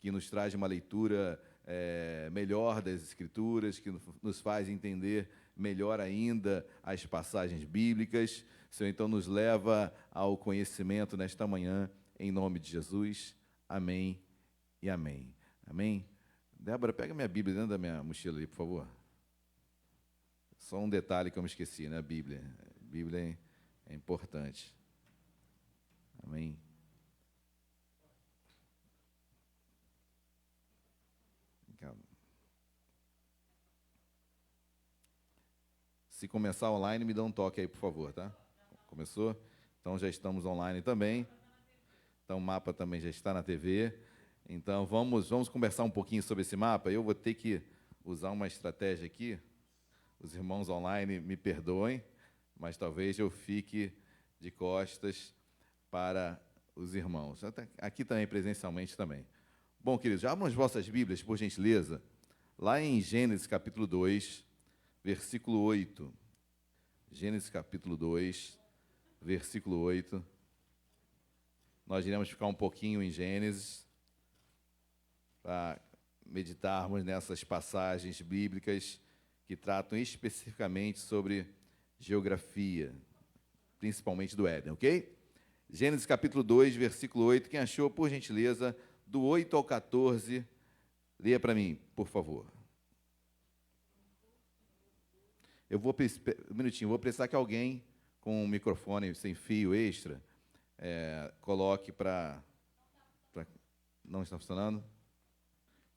que nos traz uma leitura melhor das Escrituras, que nos faz entender melhor ainda as passagens bíblicas. Senhor, então, nos leva ao conhecimento nesta manhã, em nome de Jesus. Amém e amém. Amém? Débora, pega minha Bíblia dentro da minha mochila ali, por favor. Só um detalhe que eu me esqueci, né? A Bíblia. A Bíblia é importante. Amém? Se começar online, me dá um toque aí, por favor, tá? Começou? Então, já estamos online também. Então, o mapa também já está na TV. Então, vamos conversar um pouquinho sobre esse mapa. Eu vou ter que usar uma estratégia aqui. Os irmãos online me perdoem, mas talvez eu fique de costas para os irmãos. Aqui também, presencialmente também. Bom, queridos, abram as vossas Bíblias, por gentileza, lá em Gênesis capítulo 2, versículo 8. Gênesis capítulo 2, versículo 8. Nós iremos ficar um pouquinho em Gênesis para meditarmos nessas passagens bíblicas que tratam especificamente sobre geografia, principalmente do Éden, ok? Gênesis capítulo 2, versículo 8. Quem achou, por gentileza, do 8 ao 14, leia para mim, por favor. Um minutinho, vou precisar que alguém com um microfone sem fio extra coloque para... Não está funcionando?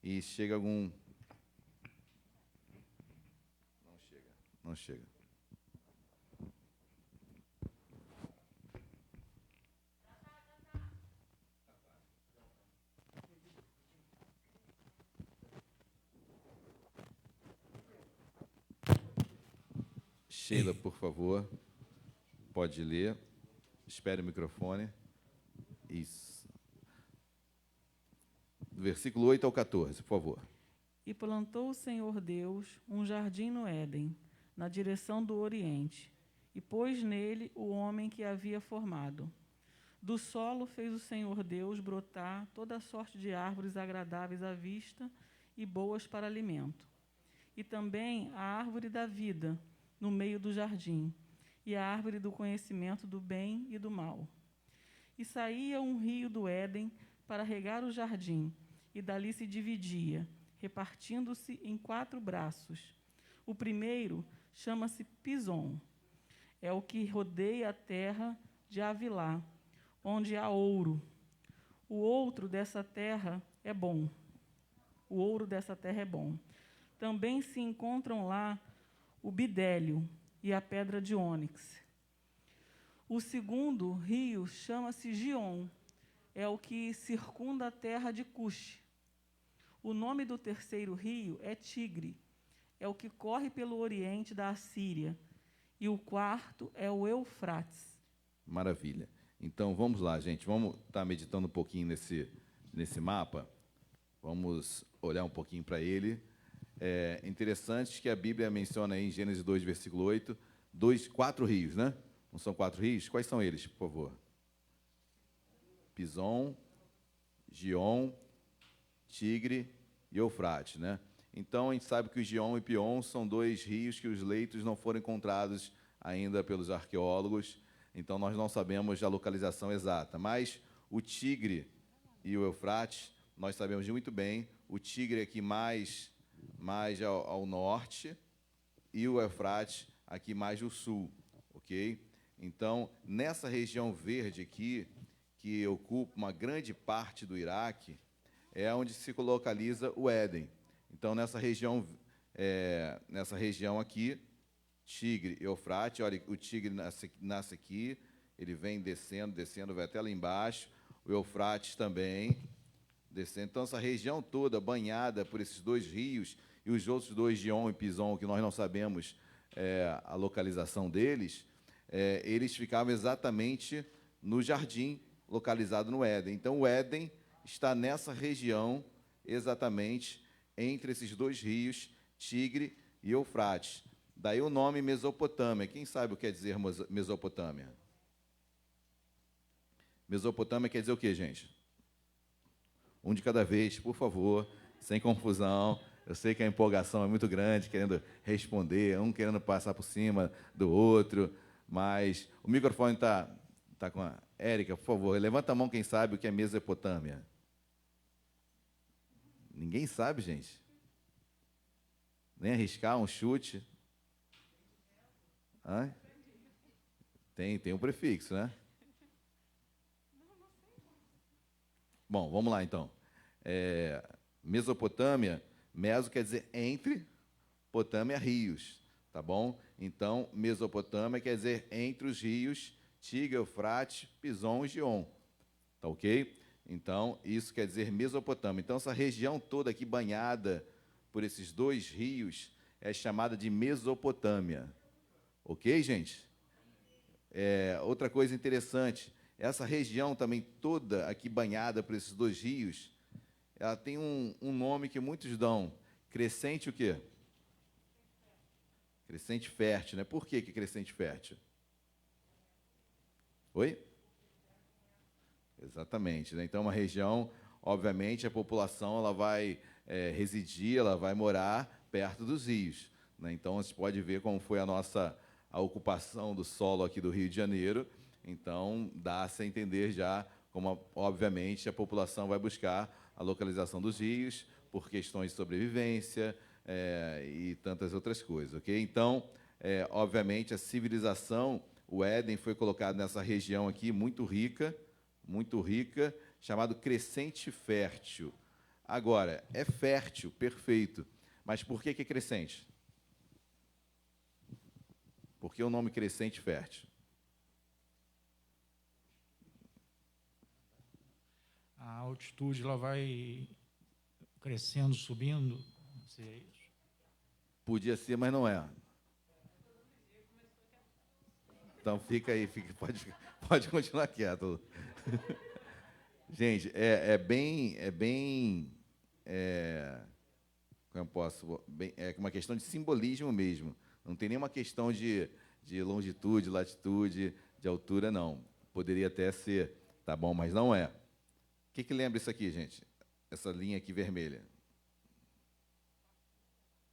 E chega algum... Não chega. Sheila, por favor, pode ler. Espere o microfone. Isso. Do versículo 8 ao 14, por favor. E plantou o Senhor Deus um jardim no Éden, na direção do Oriente, e pôs nele o homem que havia formado. Do solo fez o Senhor Deus brotar toda sorte de árvores agradáveis à vista e boas para alimento. E também a árvore da vida, no meio do jardim, e a árvore do conhecimento do bem e do mal. E saía um rio do Éden para regar o jardim, e dali se dividia, repartindo-se em 4 braços. O primeiro chama-se Pison, é o que rodeia a terra de Avilá, onde há ouro. O ouro dessa terra é bom. Também se encontram lá o bidélio e a pedra de ônix. O segundo rio chama-se Gion, é o que circunda a terra de Cuxi. O nome do terceiro rio é Tigre, é o que corre pelo oriente da Assíria. E o quarto é o Eufrates. Maravilha. Então, vamos lá, gente. Vamos estar meditando um pouquinho nesse mapa. Vamos olhar um pouquinho para ele. É interessante que a Bíblia menciona aí em Gênesis 2, versículo 8, 4 rios, né? Não são 4 rios? Quais são eles, por favor? Pison, Gion, Tigre e Eufrates, né? Então, a gente sabe que o Gion e Pion são 2 rios que os leitos não foram encontrados ainda pelos arqueólogos, então nós não sabemos a localização exata. Mas o Tigre e o Eufrates, nós sabemos muito bem. O Tigre aqui mais ao norte e o Eufrates aqui mais ao sul, ok? Então, nessa região verde aqui, que ocupa uma grande parte do Iraque, é onde se localiza o Éden. Então, nessa região aqui, Tigre e Eufrates, olha, o Tigre nasce aqui, ele vem descendo, vai até lá embaixo, o Eufrates também, descendo. Então, essa região toda banhada por esses 2 rios, e os outros 2, Gion e Pison, que nós não sabemos a localização deles, eles ficavam exatamente no jardim localizado no Éden. Então, o Éden está nessa região, exatamente, entre esses 2 rios, Tigre e Eufrates. Daí o nome Mesopotâmia. Quem sabe o que quer dizer Mesopotâmia? Mesopotâmia quer dizer o quê, gente? Um de cada vez, por favor, sem confusão. Eu sei que a empolgação é muito grande, querendo responder, um querendo passar por cima do outro, mas o microfone tá com a Érica, por favor, levanta a mão quem sabe o que é Mesopotâmia. Ninguém sabe, gente. Nem arriscar um chute. Hã? Tem um prefixo, né? Bom, vamos lá então. Mesopotâmia, meso quer dizer entre, potâmia, rios, tá bom? Então, Mesopotâmia quer dizer entre os rios Tigre, Eufrates, Pison e Gion, tá ok? Então, isso quer dizer Mesopotâmia. Então, essa região toda aqui banhada por esses dois rios é chamada de Mesopotâmia, ok, gente? Outra coisa interessante, essa região também toda aqui banhada por esses dois rios, ela tem um nome que muitos dão, crescente o quê? Crescente fértil, né? Por que crescente fértil? Oi? Exatamente, né? Então, uma região, obviamente, a população ela vai residir, ela vai morar perto dos rios, né? Então, você pode ver como foi a ocupação do solo aqui do Rio de Janeiro. Então, dá-se a entender já como, obviamente, a população vai buscar a localização dos rios por questões de sobrevivência e tantas outras coisas, ok? Então, obviamente, a civilização, o Éden foi colocado nessa região aqui muito rica, chamado crescente fértil. Agora, é fértil, perfeito, mas por que é crescente? Por que o nome crescente fértil? A altitude ela vai crescendo, subindo, não sei, é isso. Podia ser, mas não é. Então fica aí, pode continuar quieto. Gente, como eu posso, uma questão de simbolismo mesmo. Não tem nenhuma questão de longitude, latitude, de altura, não. Poderia até ser, tá bom, mas não é. O que lembra isso aqui, gente? Essa linha aqui vermelha.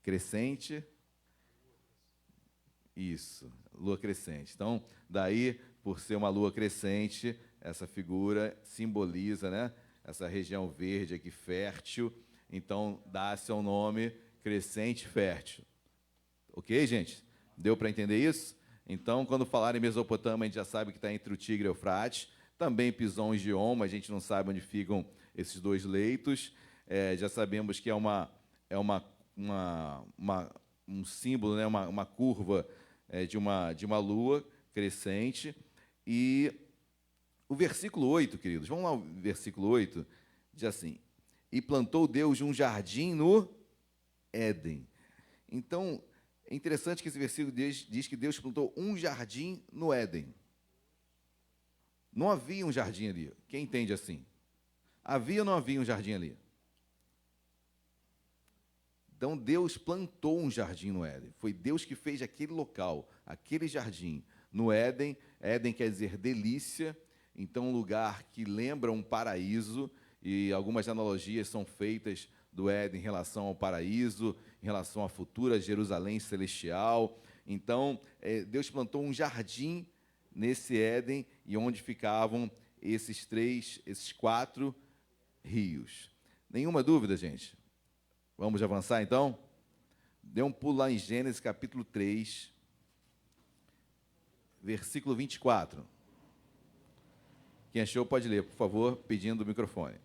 Crescente. Isso, lua crescente. Então, daí, por ser uma lua crescente, essa figura simboliza, né, essa região verde aqui, fértil. Então, dá-se ao nome crescente fértil. Ok, gente? Deu para entender isso? Então, quando falar em Mesopotâmia, a gente já sabe que está entre o Tigre e o Eufrates. Também Pison e Gion, mas a gente não sabe onde ficam esses dois leitos. Já sabemos que é um símbolo, né, uma curva de uma lua crescente. E o versículo 8, queridos, vamos lá, o versículo 8, diz assim: e plantou Deus um jardim no Éden. Então, é interessante que esse versículo diz que Deus plantou um jardim no Éden. Não havia um jardim ali. Quem entende assim? Havia ou não havia um jardim ali? Então, Deus plantou um jardim no Éden. Foi Deus que fez aquele local, aquele jardim. No Éden, Éden quer dizer delícia, então um lugar que lembra um paraíso, e algumas analogias são feitas do Éden em relação ao paraíso, em relação à futura Jerusalém celestial. Então, Deus plantou um jardim nesse Éden, e onde ficavam esses 4 rios. Nenhuma dúvida, gente? Vamos avançar, então? Dê um pulo lá em Gênesis, capítulo 3, versículo 24. Quem achou pode ler, por favor, pedindo o microfone.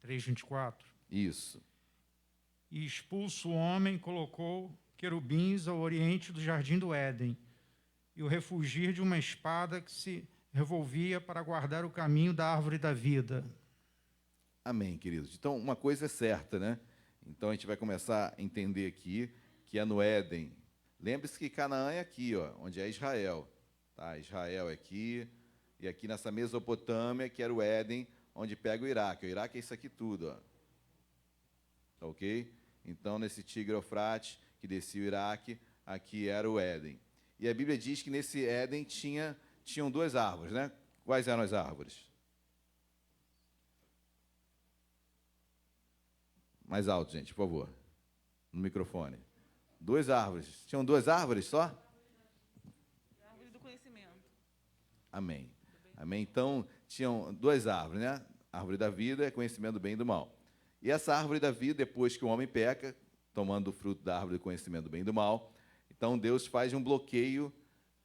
3:24. Isso. E expulso o homem, colocou querubins ao oriente do jardim do Éden, e o refugir de uma espada que se revolvia para guardar o caminho da árvore da vida. Amém, queridos. Então, uma coisa é certa, né? Então, a gente vai começar a entender aqui que é no Éden. Lembre-se que Canaã é aqui, ó, onde é Israel. Tá? Israel é aqui, e aqui nessa Mesopotâmia, que era o Éden, onde pega o Iraque. O Iraque é isso aqui tudo, ó. Tá ok? Então, nesse Tigre Eufrates, que descia o Iraque, aqui era o Éden. E a Bíblia diz que nesse Éden tinham 2 árvores, né? Quais eram as árvores? Mais alto, gente, por favor. No microfone. 2 árvores. Tinham 2 árvores só? A árvore do conhecimento. Amém. Amém. Então, tinham 2 árvores, né? A árvore da vida é conhecimento do bem e do mal. E essa árvore da vida, depois que o homem peca, tomando o fruto da árvore do conhecimento do bem e do mal, então Deus faz um bloqueio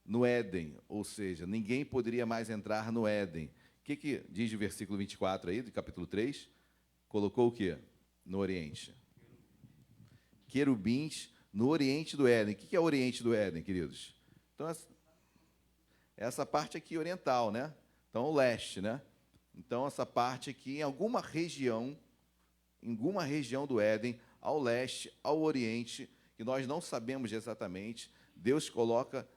no Éden, ou seja, ninguém poderia mais entrar no Éden. O que diz o versículo 24 aí, do capítulo 3? Colocou o quê? No Oriente. Querubins no Oriente do Éden. O que é o Oriente do Éden, queridos? Então, essa parte aqui oriental, né? Então, o leste, né? Então, essa parte aqui, em alguma região do Éden, ao leste, ao oriente, que nós não sabemos exatamente, Deus coloca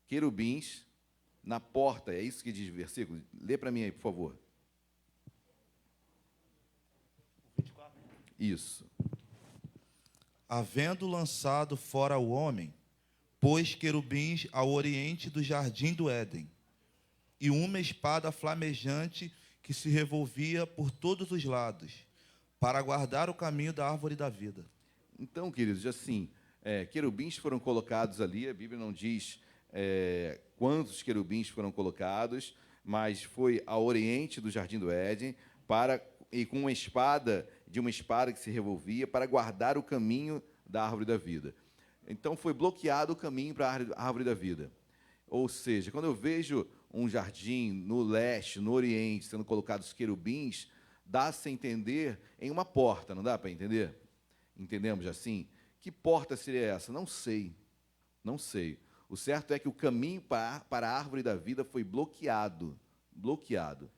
querubins na porta. É isso que diz o versículo? Lê para mim aí, por favor. 24. Isso. Havendo lançado fora o homem, pôs querubins ao oriente do jardim do Éden, e uma espada flamejante que se revolvia por todos os lados, para guardar o caminho da árvore da vida. Então, queridos, assim, querubins foram colocados ali, a Bíblia não diz quantos querubins foram colocados, mas foi ao oriente do jardim do Éden, e com uma espada que se revolvia, para guardar o caminho da árvore da vida. Então, foi bloqueado o caminho para a árvore da vida. Ou seja, quando eu vejo um jardim no leste, no oriente, sendo colocados querubins, dá-se a entender em uma porta, não dá para entender? Entendemos assim? Que porta seria essa? Não sei. Não sei. O certo é que o caminho para a árvore da vida foi bloqueado. Bloqueado.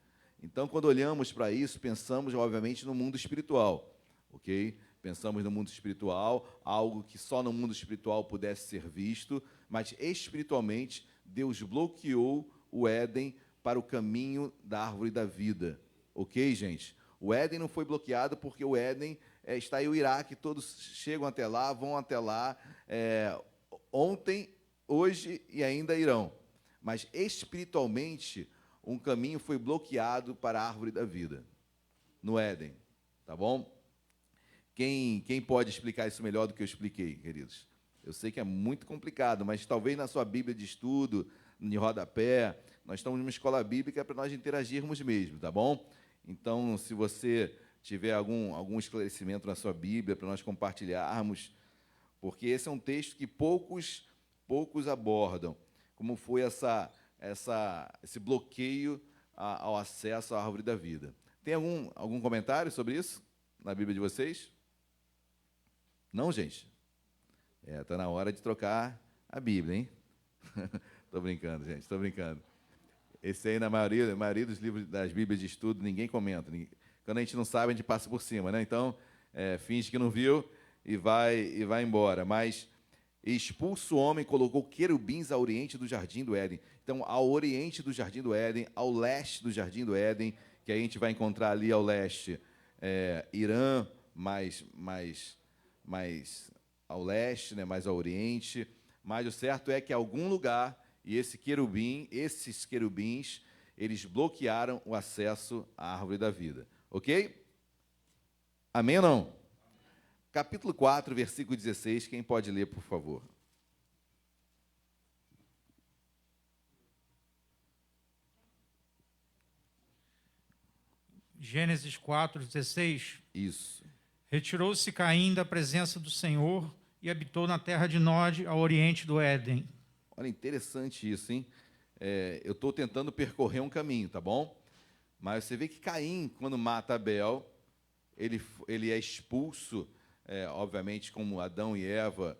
Então, quando olhamos para isso, pensamos, obviamente, no mundo espiritual. Ok? Pensamos no mundo espiritual, algo que só no mundo espiritual pudesse ser visto, mas espiritualmente, Deus bloqueou o Éden para o caminho da árvore da vida. Ok, gente? O Éden não foi bloqueado porque o Éden está aí o Iraque, todos chegam até lá, vão até lá, ontem, hoje e ainda irão. Mas espiritualmente, um caminho foi bloqueado para a árvore da vida, no Éden. Tá bom? Quem pode explicar isso melhor do que eu expliquei, queridos? Eu sei que é muito complicado, mas talvez na sua Bíblia de estudo, de rodapé, nós estamos numa escola bíblica para nós interagirmos mesmo, tá bom? Então, se você tiver algum esclarecimento na sua Bíblia para nós compartilharmos, porque esse é um texto que poucos abordam, como foi esse bloqueio ao acesso à árvore da vida. Tem algum comentário sobre isso na Bíblia de vocês? Não, gente? Está na hora de trocar a Bíblia, hein? Estou brincando, gente, estou brincando. Esse aí, na maioria dos livros das Bíblias de estudo, ninguém comenta. Quando a gente não sabe, a gente passa por cima, né? Então, finge que não viu e vai embora. Mas expulso o homem, colocou querubins ao oriente do jardim do Éden. Então, ao oriente do jardim do Éden, ao leste do jardim do Éden, que a gente vai encontrar ali ao leste, Irã, mais ao leste, né, mais ao oriente. Mas o certo é que algum lugar, e esses querubins, eles bloquearam o acesso à árvore da vida. Ok? Amém ou não? Capítulo 4, versículo 16, quem pode ler, por favor? Gênesis 4:16. Isso. Retirou-se Caim da presença do Senhor e habitou na terra de Nod, ao oriente do Éden. Olha, interessante isso, hein? Eu estou tentando percorrer um caminho, tá bom? Mas você vê que Caim, quando mata Abel, ele é expulso, obviamente, como Adão e Eva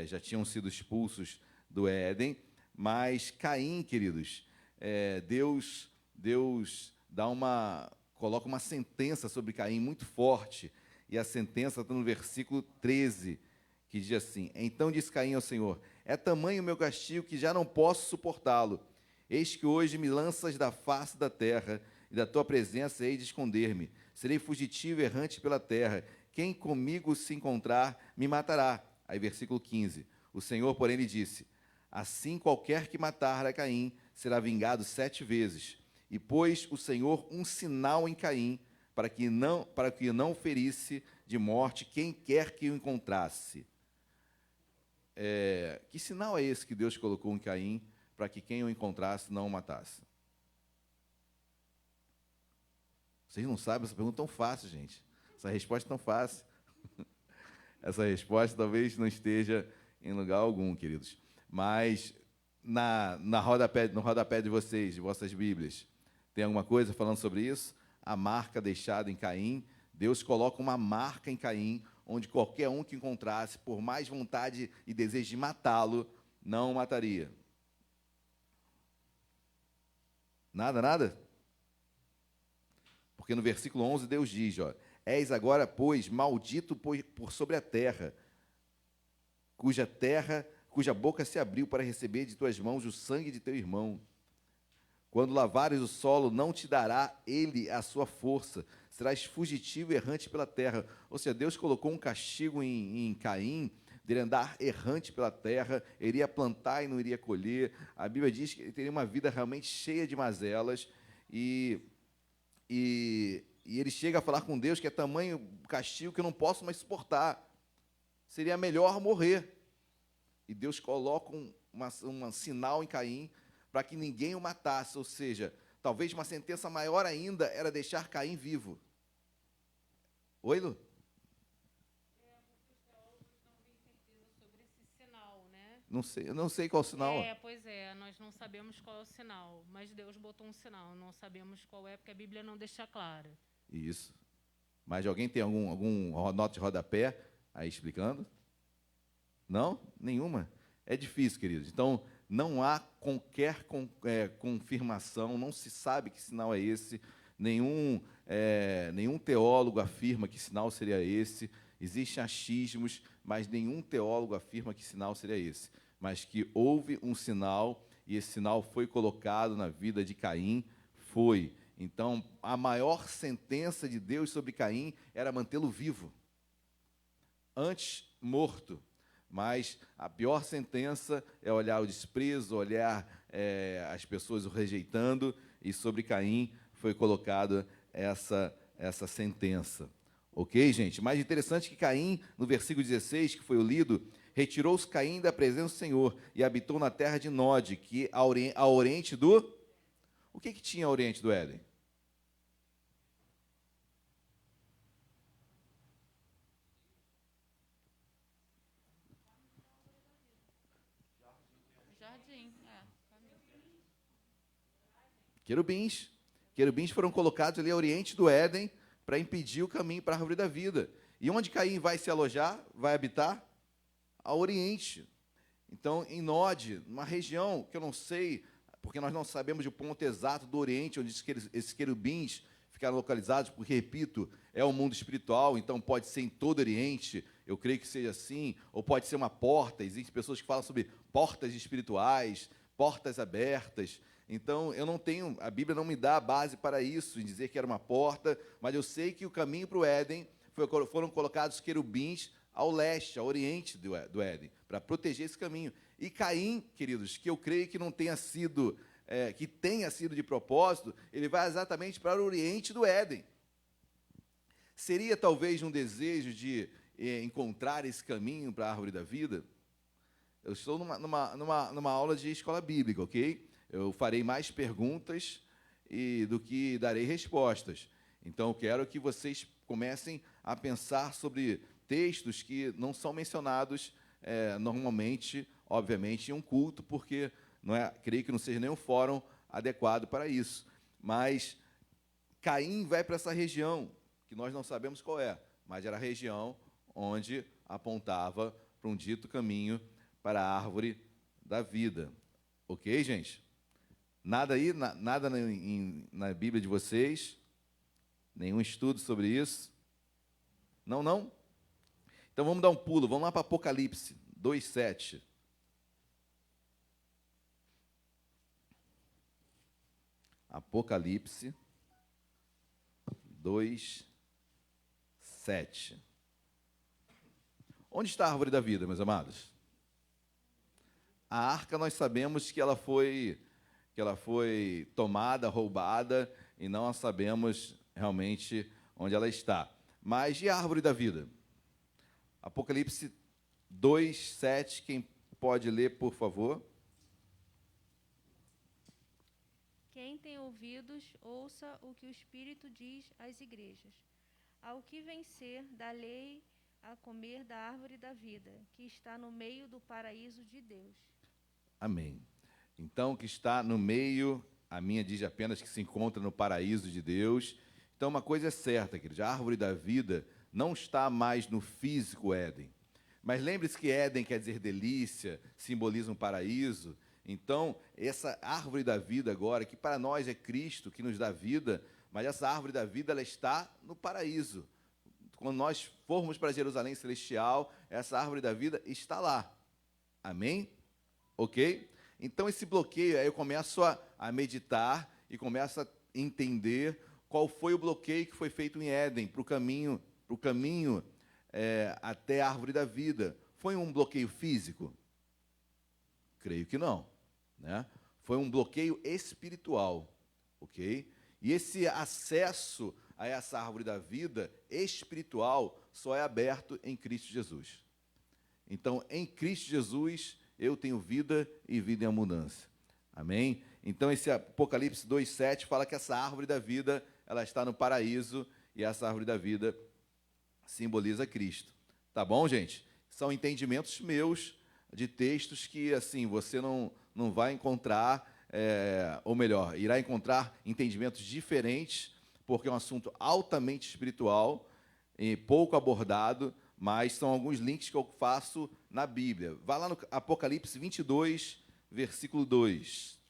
já tinham sido expulsos do Éden, mas Caim, queridos, Deus coloca uma sentença sobre Caim muito forte, e a sentença está no versículo 13, que diz assim: Então disse Caim ao Senhor: É tamanho o meu castigo que já não posso suportá-lo. Eis que hoje me lanças da face da terra, e da tua presença hei de esconder-me. Serei fugitivo e errante pela terra. Quem comigo se encontrar, me matará. Aí, versículo 15. O Senhor, porém, lhe disse: Assim qualquer que matar a Caim será vingado 7 vezes. E pôs o Senhor um sinal em Caim, para que não ferisse de morte quem quer que o encontrasse. Que sinal é esse que Deus colocou em Caim, para que quem o encontrasse não o matasse? Vocês não sabem essa pergunta tão fácil, gente. Essa resposta é tão fácil. Essa resposta talvez não esteja em lugar algum, queridos. Mas no rodapé de vocês, de vossas Bíblias, tem alguma coisa falando sobre isso? A marca deixada em Caim. Deus coloca uma marca em Caim, onde qualquer um que encontrasse, por mais vontade e desejo de matá-lo, não o mataria. Nada? Porque no versículo 11 Deus diz, és agora, pois, maldito por sobre a terra, cuja boca se abriu para receber de tuas mãos o sangue de teu irmão. Quando lavares o solo, não te dará ele a sua força, serás fugitivo e errante pela terra. Ou seja, Deus colocou um castigo em Caim, dele andar errante pela terra, iria plantar e não iria colher. A Bíblia diz que ele teria uma vida realmente cheia de mazelas, e ele chega a falar com Deus que é tamanho castigo que eu não posso mais suportar. Seria melhor morrer. E Deus coloca um sinal em Caim para que ninguém o matasse. Ou seja, talvez uma sentença maior ainda era deixar Caim vivo. Oi, Lu? Sobre esse sinal, né? Eu não sei qual sinal. Pois é, nós não sabemos qual é o sinal, mas Deus botou um sinal, não sabemos qual é, porque a Bíblia não deixa clara. Isso. Mas alguém tem algum nota de rodapé aí explicando? Não? Nenhuma? É difícil, queridos. Então, não há qualquer confirmação, não se sabe que sinal é esse, nenhum teólogo afirma que sinal seria esse, existem achismos, mas nenhum teólogo afirma que sinal seria esse, mas que houve um sinal, e esse sinal foi colocado na vida de Caim, foi. Então, a maior sentença de Deus sobre Caim era mantê-lo vivo, antes morto. Mas a pior sentença é olhar o desprezo, olhar as pessoas o rejeitando, e sobre Caim foi colocada essa sentença. Ok, gente? Mais interessante que Caim, no versículo 16, que foi o lido, retirou-se Caim da presença do Senhor e habitou na terra de Nod, que a oriente do... O que tinha a oriente do Éden? Jardim, Querubins. Querubins foram colocados ali a oriente do Éden para impedir o caminho para a árvore da vida. E onde Caim vai se alojar, vai habitar? A oriente. Então, em Nod, uma região que eu não sei, porque nós não sabemos o ponto exato do oriente, onde esses querubins ficaram localizados, porque, repito, é o mundo espiritual, então pode ser em todo o Oriente, eu creio que seja assim, ou pode ser uma porta, existem pessoas que falam sobre portas espirituais, portas abertas. Então, eu não tenho, a Bíblia não me dá a base para isso, em dizer que era uma porta, mas eu sei que o caminho para o Éden foram colocados querubins ao leste, ao oriente do Éden, para proteger esse caminho. E Caim, queridos, que eu creio que não tenha sido, que tenha sido de propósito, ele vai exatamente para o oriente do Éden. Seria talvez um desejo de encontrar esse caminho para a árvore da vida? Eu estou numa aula de escola bíblica, ok? Eu farei mais perguntas do que darei respostas. Então, eu quero que vocês comecem a pensar sobre textos que não são mencionados normalmente, obviamente, em um culto, porque creio que não seja nenhum fórum adequado para isso. Mas Caim vai para essa região, que nós não sabemos qual é, mas era a região onde apontava para um dito caminho para a árvore da vida. Ok, gente? Nada aí, nada na Bíblia de vocês? Nenhum estudo sobre isso? Não? Então vamos dar um pulo, vamos lá para Apocalipse 2:7. Apocalipse 2:7. Onde está a árvore da vida, meus amados? A arca nós sabemos que ela foi que ela foi tomada, roubada, e não sabemos realmente onde ela está. Mas e a árvore da vida? Apocalipse 2:7, quem pode ler, por favor? Quem tem ouvidos, ouça o que o Espírito diz às igrejas. Ao que vencer, dá-lhe a comer da árvore da vida, que está no meio do paraíso de Deus. Amém. Então, que está no meio, a minha diz apenas que se encontra no paraíso de Deus. Então, uma coisa é certa, queridos, a árvore da vida não está mais no físico Éden. Mas lembre-se que Éden quer dizer delícia, simboliza um paraíso. Então, essa árvore da vida agora, que para nós é Cristo que nos dá vida, mas essa árvore da vida, ela está no paraíso. Quando nós formos para Jerusalém Celestial, essa árvore da vida está lá. Amém? Ok? Então, esse bloqueio, aí eu começo a meditar e começo a entender qual foi o bloqueio que foi feito em Éden para o caminho até a árvore da vida. Foi um bloqueio físico? Creio que não, né? Foi um bloqueio espiritual, ok? E esse acesso a essa árvore da vida espiritual só é aberto em Cristo Jesus. Então, em Cristo Jesus, eu tenho vida e vida em abundância. Amém? Então, esse Apocalipse 2:7 fala que essa árvore da vida, ela está no paraíso, e essa árvore da vida simboliza Cristo. Tá bom, gente? São entendimentos meus de textos que, assim, você não vai encontrar, ou melhor, irá encontrar entendimentos diferentes, porque é um assunto altamente espiritual e pouco abordado, mas são alguns links que eu faço na Bíblia. Vá lá no Apocalipse 22, versículo 2.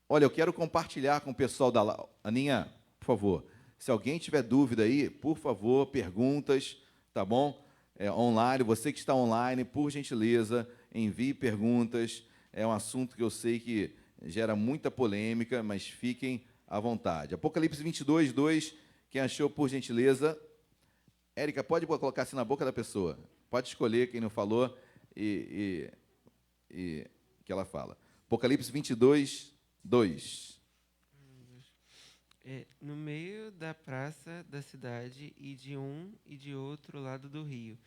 Olha, eu quero compartilhar com o pessoal da... Aninha, por favor, se alguém tiver dúvida aí, por favor, perguntas, tá bom? Online, você que está online, por gentileza, envie perguntas. É um assunto que eu sei que gera muita polêmica, mas fiquem à vontade. Apocalipse 22, 2, quem achou, por gentileza. Érica, pode colocar assim na boca da pessoa. Pode escolher quem não falou e que ela fala. Apocalipse 22, 2. No meio da praça da cidade e de um e de outro lado do rio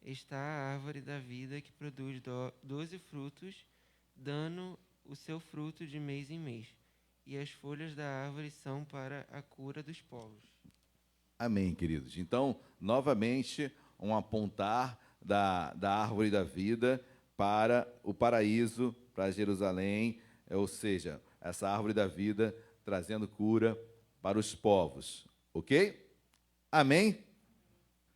está a árvore da vida que produz 12 frutos, dando o seu fruto de mês em mês. E as folhas da árvore são para a cura dos povos. Amém, queridos. Então, novamente, um apontar da árvore da vida para o paraíso, para Jerusalém, ou seja, essa árvore da vida trazendo cura para os povos. Ok? Amém?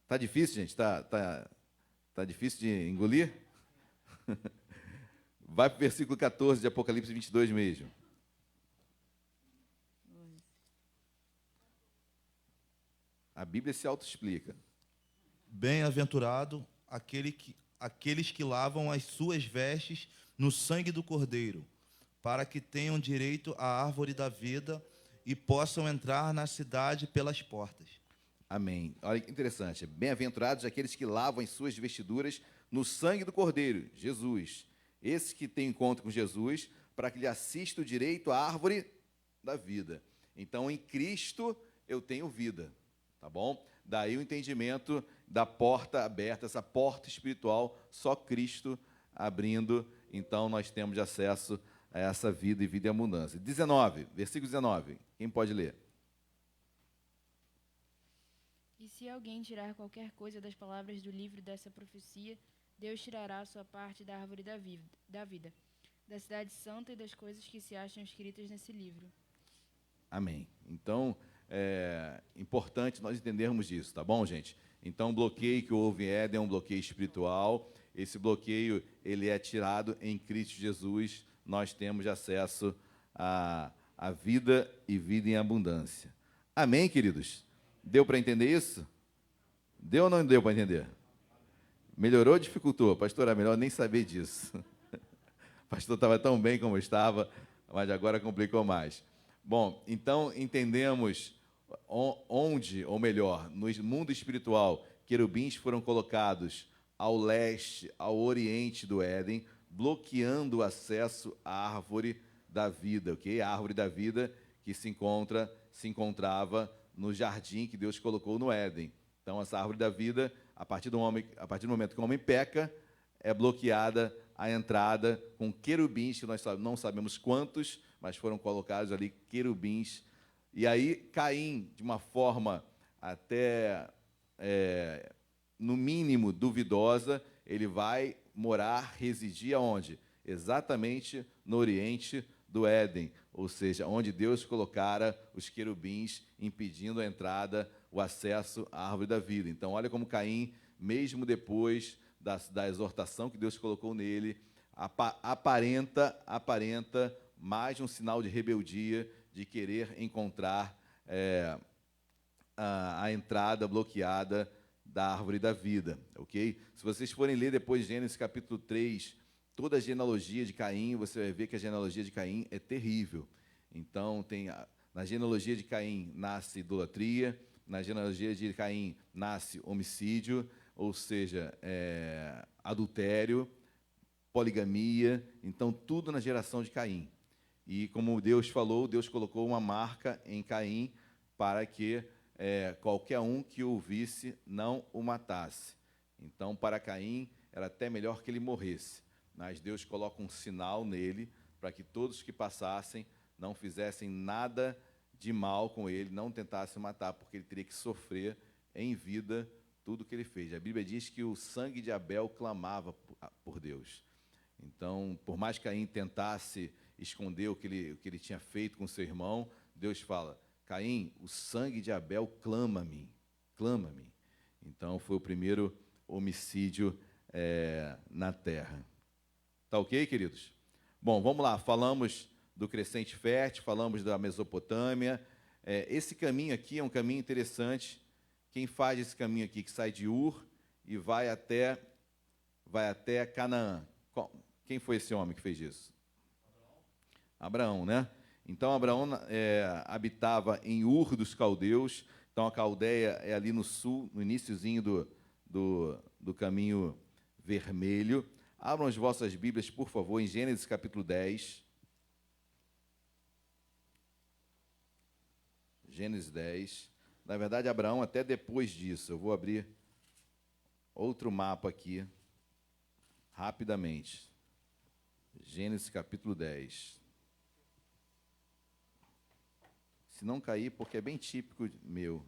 Tá difícil, gente? Tá difícil de engolir? Vai para o versículo 14 de Apocalipse 22 mesmo. A Bíblia se autoexplica. Bem-aventurado aqueles que lavam as suas vestes no sangue do Cordeiro, para que tenham direito à árvore da vida e possam entrar na cidade pelas portas. Amém. Olha que interessante. Bem-aventurados aqueles que lavam as suas vestiduras no sangue do Cordeiro, Jesus. Esses que têm encontro com Jesus, para que lhe assista o direito à árvore da vida. Então, em Cristo, eu tenho vida. Tá bom? Daí o entendimento da porta aberta, essa porta espiritual, só Cristo abrindo. Então, nós temos acesso a essa vida e vida em abundância. 19, versículo 19. Quem pode ler? E se alguém tirar qualquer coisa das palavras do livro dessa profecia, Deus tirará a sua parte da árvore da vida, da cidade santa e das coisas que se acham escritas nesse livro. Amém. Então, é importante nós entendermos isso, tá bom, gente? Então, o bloqueio que houve em Éden é um bloqueio espiritual. Esse bloqueio, ele é tirado em Cristo Jesus. Nós temos acesso à vida e vida em abundância. Amém, queridos? Deu para entender isso? Deu ou não deu para entender? Melhorou ou dificultou? Pastor, é melhor nem saber disso. O pastor estava tão bem como estava, mas agora complicou mais. Bom, então entendemos onde, ou melhor, no mundo espiritual, querubins foram colocados ao leste, ao oriente do Éden, bloqueando o acesso à árvore da vida, ok? A árvore da vida que se encontrava no jardim que Deus colocou no Éden. Então, essa árvore da vida, a partir do momento que o homem peca, é bloqueada a entrada com querubins, que nós não sabemos quantos, mas foram colocados ali querubins. E aí, Caim, de uma forma até, no mínimo, duvidosa, ele vai morar, residir aonde? Exatamente no oriente do Éden, ou seja, onde Deus colocara os querubins impedindo a entrada, o acesso à árvore da vida. Então, olha como Caim, mesmo depois da exortação que Deus colocou nele, aparenta mais um sinal de rebeldia, de querer encontrar a entrada bloqueada da árvore da vida, ok? Se vocês forem ler depois Gênesis capítulo 3, toda a genealogia de Caim, você vai ver que a genealogia de Caim é terrível. Então, na genealogia de Caim nasce idolatria, na genealogia de Caim nasce homicídio, ou seja, adultério, poligamia, então tudo na geração de Caim. E como Deus falou, Deus colocou uma marca em Caim para que qualquer um que o ouvisse não o matasse. Então, para Caim, era até melhor que ele morresse. Mas Deus coloca um sinal nele para que todos que passassem não fizessem nada de mal com ele, não tentassem matar, porque ele teria que sofrer em vida tudo o que ele fez. A Bíblia diz que o sangue de Abel clamava por Deus. Então, por mais que Caim tentasse esconder o que ele tinha feito com seu irmão, Deus fala: Caim, o sangue de Abel clama-me, clama-me. Então, foi o primeiro homicídio na terra. Tá ok, queridos? Bom, vamos lá, falamos do crescente fértil, falamos da Mesopotâmia. Esse caminho aqui é um caminho interessante. Quem faz esse caminho aqui, que sai de Ur e vai até Canaã? Quem foi esse homem que fez isso? Abraão, né? Então, Abraão habitava em Ur dos caldeus. Então, a Caldeia é ali no sul, no iniciozinho do caminho vermelho. Abram as vossas Bíblias, por favor, em Gênesis capítulo 10. Gênesis 10. Na verdade, Abraão, até depois disso, eu vou abrir outro mapa aqui, rapidamente. Gênesis capítulo 10. Se não cair, porque é bem típico meu.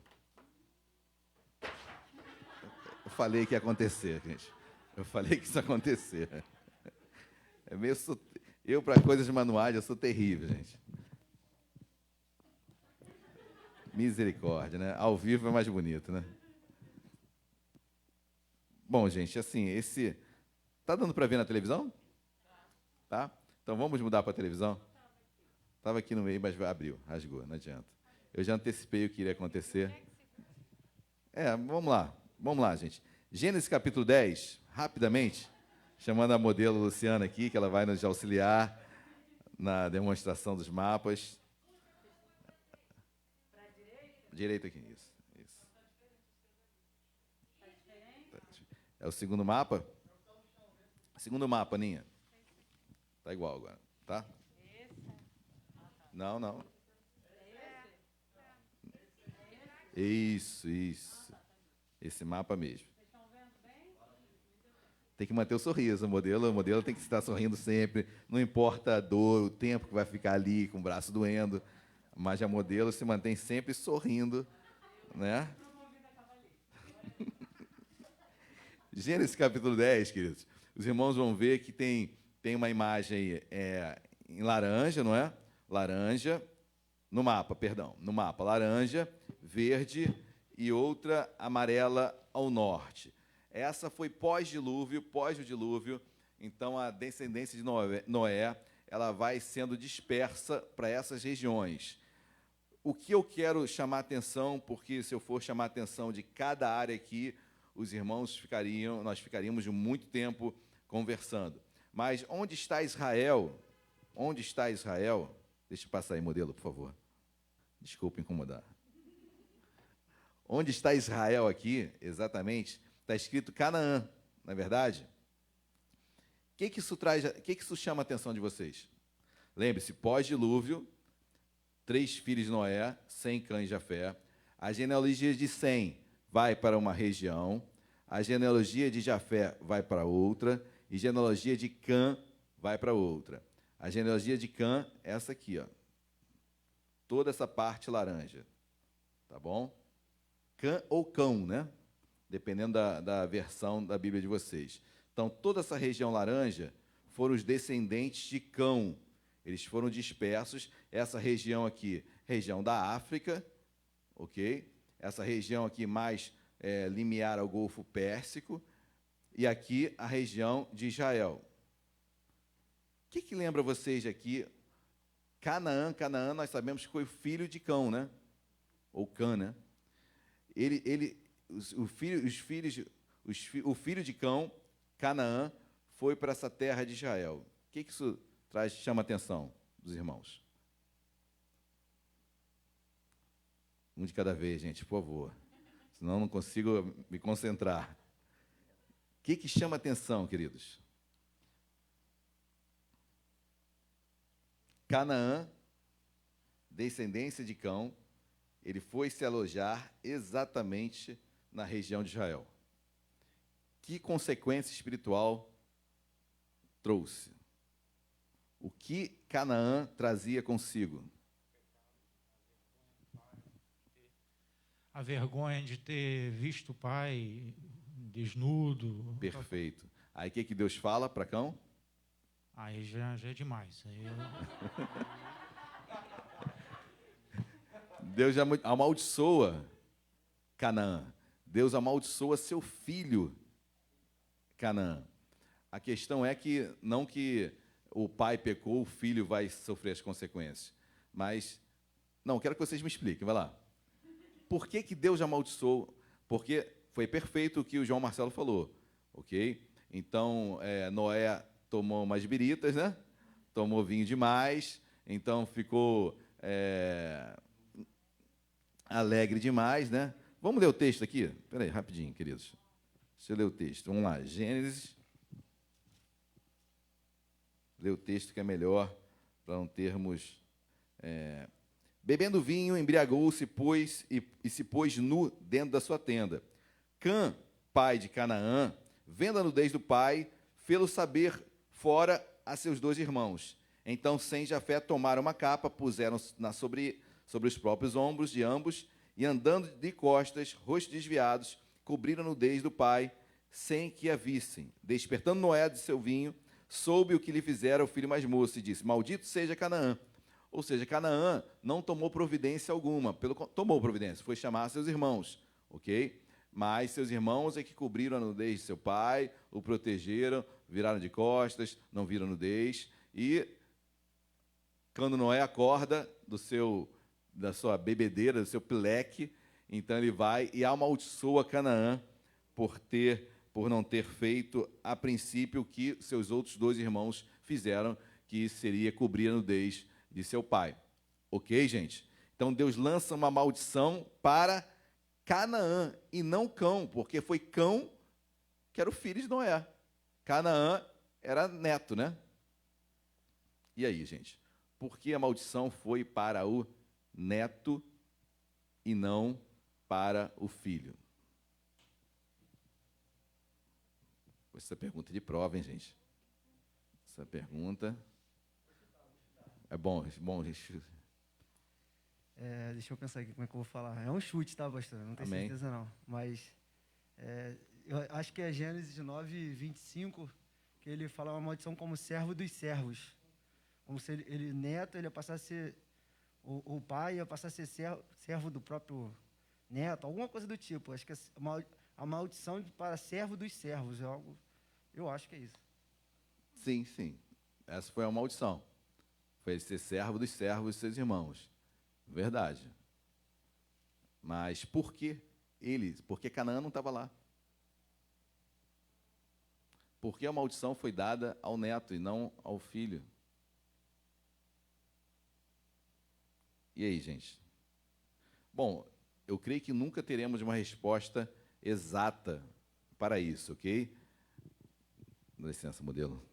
Eu falei que ia acontecer, gente. Eu falei que isso ia acontecer. Eu, para coisas manuais, eu sou terrível, gente. Misericórdia, né? Ao vivo é mais bonito, né? Bom, gente, assim, tá dando para ver na televisão? Tá? Então vamos mudar para a televisão? Estava aqui no meio, mas abriu, rasgou, não adianta. Eu já antecipei o que iria acontecer. Vamos lá, gente. Gênesis capítulo 10, rapidamente, chamando a modelo Luciana aqui, que ela vai nos auxiliar na demonstração dos mapas. Direito aqui, isso. É o segundo mapa? Segundo mapa, Ninha. Tá igual agora, tá? Não. Isso. Esse mapa mesmo. Tem que manter o sorriso, o modelo tem que estar sorrindo sempre, não importa a dor, o tempo que vai ficar ali com o braço doendo, mas a modelo se mantém sempre sorrindo, né? Gênesis capítulo 10, queridos. Os irmãos vão ver que tem uma imagem em laranja, não é? Laranja, no mapa, laranja, verde e outra amarela ao norte. Essa foi pós o dilúvio, então a descendência de Noé, ela vai sendo dispersa para essas regiões. O que eu quero chamar a atenção, porque se eu for chamar a atenção de cada área aqui, nós ficaríamos muito tempo conversando. Mas onde está Israel? Onde está Israel? Deixa eu passar aí, modelo, por favor. Desculpa incomodar. Onde está Israel aqui, exatamente? Está escrito Canaã, não é verdade? que isso traz? O que isso chama a atenção de vocês? Lembre-se, pós-dilúvio, 3 filhos de Noé, Sem, Cã e Jafé. A genealogia de Sem vai para uma região, a genealogia de Jafé vai para outra, e a genealogia de Cã vai para outra. A genealogia de Cã é essa aqui, ó. Toda essa parte laranja. Tá bom? Cã ou Cão, né? Dependendo da versão da Bíblia de vocês. Então, toda essa região laranja foram os descendentes de Cão. Eles foram dispersos. Essa região aqui, região da África, ok? Essa região aqui mais limiar ao Golfo Pérsico. E aqui a região de Israel. O que lembra vocês aqui? Canaã, nós sabemos que foi o filho de Cão, né? Ou Cã, né? O filho de Cão, Canaã, foi para essa terra de Israel. O que isso chama a atenção dos irmãos? Um de cada vez, gente, por favor. Senão eu não consigo me concentrar. O que chama a atenção, queridos? Canaã, descendência de Cão, ele foi se alojar exatamente na região de Israel. Que consequência espiritual trouxe? O que Canaã trazia consigo? A vergonha de ter visto o pai desnudo. Perfeito. Aí o que Deus fala para Cão? Aí já é demais. Deus amaldiçoa Canaã. Deus amaldiçoa seu filho, Canaã. A questão é que, não que o pai pecou, o filho vai sofrer as consequências. Mas, não, quero que vocês me expliquem, vai lá. Por que Deus amaldiçoou? Porque foi perfeito o que o João Marcelo falou, ok? Então, Noé tomou umas biritas, né? Tomou vinho demais, então ficou alegre demais, né? Vamos ler o texto aqui? Espera aí, rapidinho, queridos. Deixa eu ler o texto. Vamos lá, Gênesis. Ler o texto que é melhor, para não termos... Bebendo vinho, embriagou-se, e se pôs nu dentro da sua tenda. Cã, pai de Canaã, vendo a nudez do pai, fê-lo saber fora a seus 2 irmãos. Então Sem e Jafé tomaram uma capa, puseram sobre os próprios ombros de ambos, e andando de costas, rostos desviados, cobriram a nudez do pai, sem que a vissem. Despertando Noé de seu vinho, soube o que lhe fizera o filho mais moço, e disse: Maldito seja Canaã. Ou seja, Canaã não tomou providência alguma. Tomou providência, foi chamar seus irmãos, ok? Mas seus irmãos é que cobriram a nudez de seu pai, o protegeram, viraram de costas, não viram a nudez. E quando Noé acorda da sua bebedeira, do seu pileque, então ele vai e amaldiçoa Canaã por não ter feito, a princípio, o que seus outros 2 irmãos fizeram, que seria cobrir a nudez de seu pai. Ok, gente? Então Deus lança uma maldição para Canaã e não Cão, porque foi Cão que era o filho de Noé. Canaã era neto, né? E aí, gente? Por que a maldição foi para o neto e não para o filho? Essa pergunta é de prova, hein, gente? Essa pergunta é bom, gente. Deixa eu pensar aqui como é que eu vou falar. É um chute, tá, pastor? Não tenho certeza, não. Mas eu acho que é Gênesis 9, 25, que ele fala uma maldição como servo dos servos. Como se ele neto, ele ia passar a ser... O pai ia passar a ser servo do próprio neto, alguma coisa do tipo. Acho que a maldição para servo dos servos é algo... Eu acho que é isso. Sim, sim. Essa foi a maldição. Foi ele ser servo dos servos de seus irmãos. Verdade. Mas por que ele? Porque Canaã não estava lá. Porque a maldição foi dada ao neto e não ao filho. E aí, gente? Bom, eu creio que nunca teremos uma resposta exata para isso, ok? Dá licença, modelo.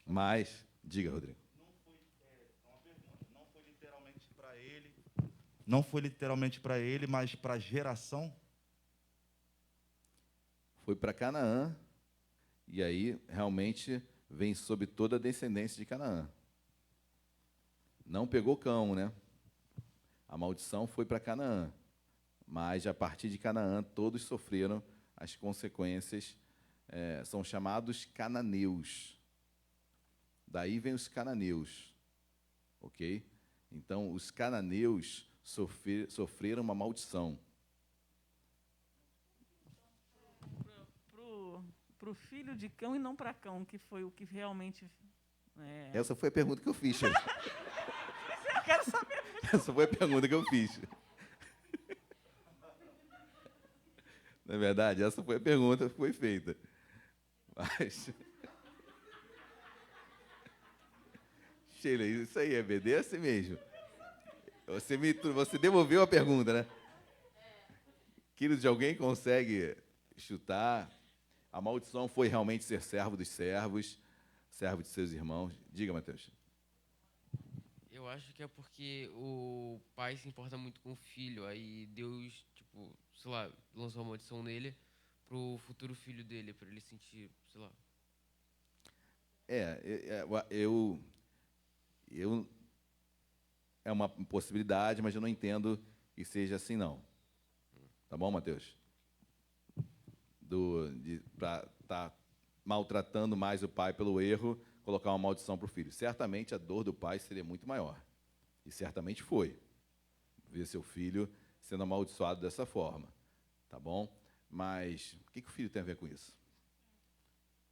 Mas, diga, Rodrigo. Não foi literalmente para ele. Não foi literalmente para ele, mas para a geração. Foi para Canaã, e aí realmente vem sobre toda a descendência de Canaã. Não pegou Cão, né? A maldição foi para Canaã, mas a partir de Canaã todos sofreram as consequências, são chamados cananeus. Daí vem os cananeus, ok? Então, os cananeus sofreram uma maldição. Para o filho de Cão e não para Cão, que foi o que realmente... Essa foi a pergunta que eu fiz. Eu quero saber. Essa foi a pergunta que eu fiz. Na verdade, essa foi a pergunta que foi feita. Mas... Sheila, isso aí, é BDS mesmo. Você devolveu a pergunta, né? Queridos, de alguém consegue chutar? A maldição foi realmente ser servo dos servos, servo de seus irmãos. Diga, Mateus. Eu acho que é porque o pai se importa muito com o filho, aí Deus, tipo, sei lá, lançou a maldição nele pro futuro filho dele, para ele sentir, sei lá. É uma possibilidade, mas eu não entendo que seja assim, não. Tá bom, Mateus? Para estar maltratando mais o pai pelo erro, colocar uma maldição para o filho. Certamente a dor do pai seria muito maior. E certamente foi. Ver seu filho sendo amaldiçoado dessa forma. Tá bom? Mas o que o filho tem a ver com isso?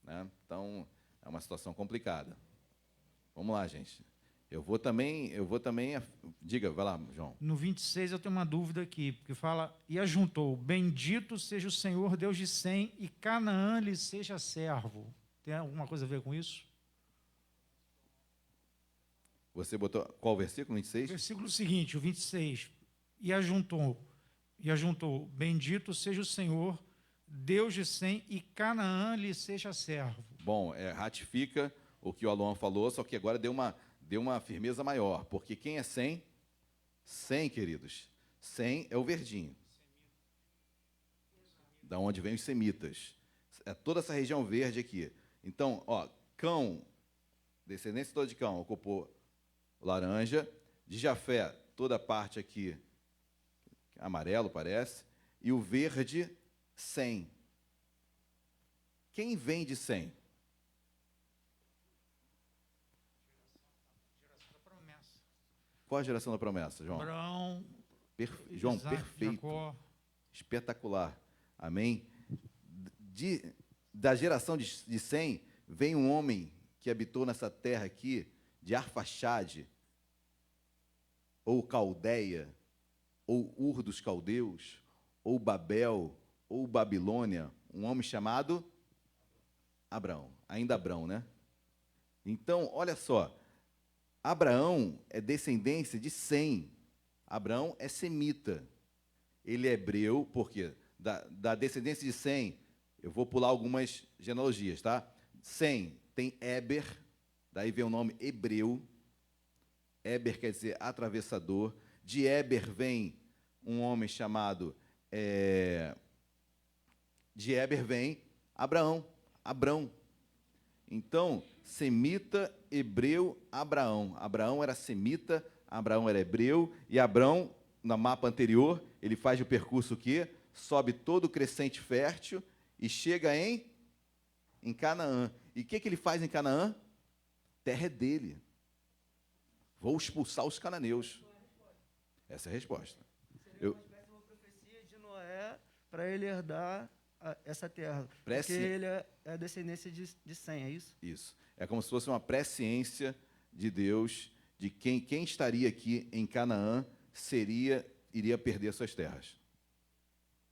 Né? Então, é uma situação complicada. Vamos lá, gente. Eu vou também. Diga, vai lá, João. No 26 eu tenho uma dúvida aqui, porque fala, e ajuntou, bendito seja o Senhor, Deus de Sem, e Canaã lhe seja servo. Tem alguma coisa a ver com isso? Você botou qual versículo? 26? Versículo seguinte, o 26. E ajuntou, bendito seja o Senhor, Deus de Sem, e Canaã lhe seja servo. Bom, ratifica o que o Alon falou, só que agora deu uma firmeza maior, porque quem é Sem? Sem, queridos. Sem é o verdinho. Da onde vem os semitas. É toda essa região verde aqui. Então, Cão, descendência toda de Cão, ocupou laranja. De Jafé, toda a parte aqui, amarelo parece. E o verde, Sem. Quem vem de Sem? Qual a geração da promessa, João? Abraão, João, Isaac, perfeito. Jacó. Espetacular. Amém? Da geração de Sem, vem um homem que habitou nessa terra aqui, de Arfaxade, ou Caldeia, ou Ur dos Caldeus, ou Babel, ou Babilônia, um homem chamado Abraão. Ainda Abraão, né? Então, olha só, Abraão é descendência de Sem. Abraão é semita. Ele é hebreu, porque da descendência de Sem, eu vou pular algumas genealogias, tá? Sem tem Éber, daí vem o nome hebreu. Éber quer dizer atravessador. De Éber vem um homem chamado... de Éber vem Abraão. Então, semita, hebreu, Abraão. Abraão era semita, Abraão era hebreu, e Abraão, no mapa anterior, ele faz o percurso que sobe todo o crescente fértil e chega em Canaã. E o que ele faz em Canaã? Terra é dele. Vou expulsar os cananeus. Essa é a resposta. Seria uma espécie de uma profecia de Noé para ele herdar essa terra. Presci... Porque ele é a descendência de Sem, é isso? Isso. É como se fosse uma presciência de Deus de quem estaria aqui em Canaã iria perder suas terras.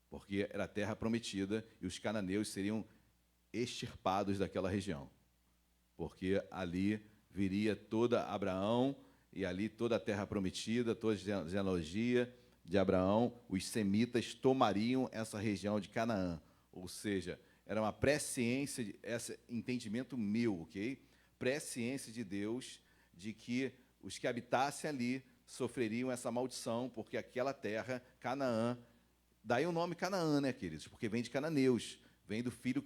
Porque era a terra prometida e os cananeus seriam extirpados daquela região. Porque ali viria toda Abraão e ali toda a terra prometida, toda a genealogia de Abraão, os semitas tomariam essa região de Canaã. Ou seja, era uma presciência, esse entendimento meu, ok? presciência de Deus de que os que habitassem ali sofreriam essa maldição, porque aquela terra, Canaã, daí o nome Canaã, né, queridos? Porque vem de cananeus, vem do filho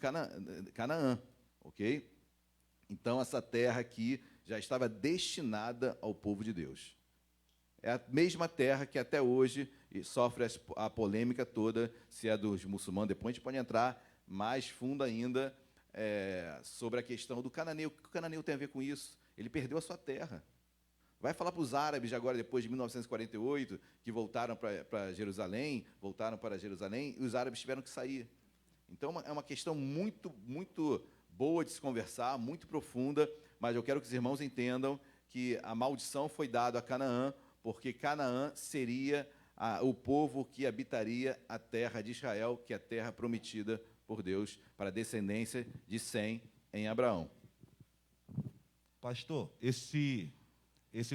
Canaã, ok? Então, essa terra aqui já estava destinada ao povo de Deus. É a mesma terra que até hoje sofre a polêmica toda, se é dos muçulmanos. Depois a gente pode entrar mais fundo ainda sobre a questão do cananeu. O que o cananeu tem a ver com isso? Ele perdeu a sua terra. Vai falar para os árabes agora, depois de 1948, que voltaram para Jerusalém, e os árabes tiveram que sair. Então, é uma questão muito, muito boa de se conversar, muito profunda, mas eu quero que os irmãos entendam que a maldição foi dada a Canaã, porque Canaã seria o povo que habitaria a terra de Israel, que é a terra prometida por Deus para a descendência de Sem em Abraão. Pastor, esse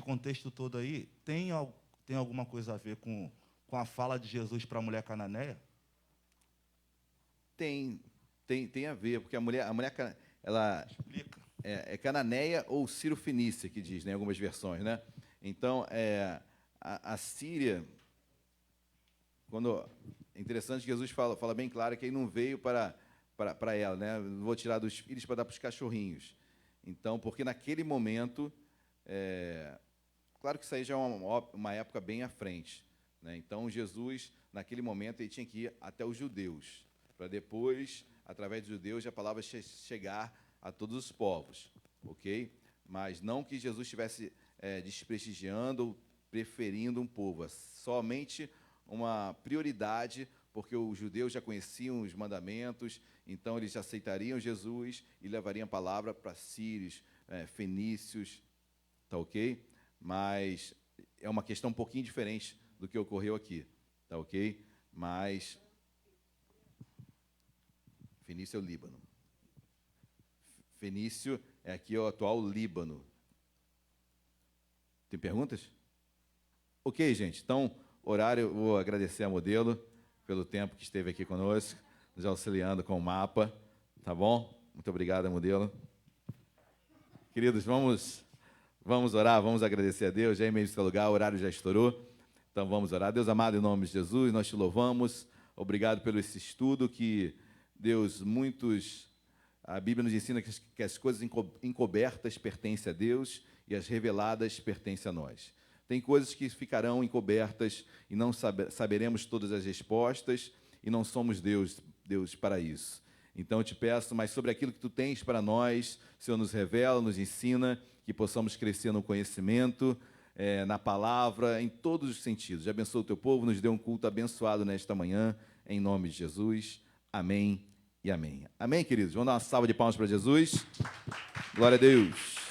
contexto todo aí tem alguma coisa a ver com a fala de Jesus para a mulher cananeia? Tem a ver, porque a mulher ela explica. É cananeia ou sírio-fenícia, que diz, né, em algumas versões, né? Então, a Síria, é interessante que Jesus fala bem claro que ele não veio para ela, né? Não vou tirar dos filhos para dar para os cachorrinhos. Então, porque naquele momento, claro que isso aí já é uma época bem à frente, né? Então, Jesus, naquele momento, ele tinha que ir até os judeus, para depois, através dos judeus, a palavra chegar a todos os povos, ok? Mas não que Jesus estivesse desprestigiando ou preferindo um povo, é somente uma prioridade, porque os judeus já conheciam os mandamentos, então eles aceitariam Jesus e levariam a palavra para sírios, fenícios, tá ok? Mas é uma questão um pouquinho diferente do que ocorreu aqui, tá ok? Mas Fenício é o Líbano. Fenício é aqui o atual Líbano. Tem perguntas? Ok, gente. Então, horário, eu vou agradecer a Modelo pelo tempo que esteve aqui conosco, nos auxiliando com o mapa. Tá bom? Muito obrigado, Modelo. Queridos, vamos orar, vamos agradecer a Deus. Já em meio desse lugar, o horário já estourou. Então, vamos orar. Deus amado, em nome de Jesus, nós te louvamos. Obrigado pelo esse estudo que, Deus, a Bíblia nos ensina que as coisas encobertas pertencem a Deus e as reveladas pertencem a nós. Tem coisas que ficarão encobertas e não saberemos todas as respostas e não somos Deus para isso. Então, eu te peço, mas sobre aquilo que tu tens para nós, Senhor, nos revela, nos ensina, que possamos crescer no conhecimento, na palavra, em todos os sentidos. Abençoa o teu povo, nos dê um culto abençoado nesta manhã, em nome de Jesus. Amém e amém. Amém, queridos? Vamos dar uma salva de palmas para Jesus. Glória a Deus.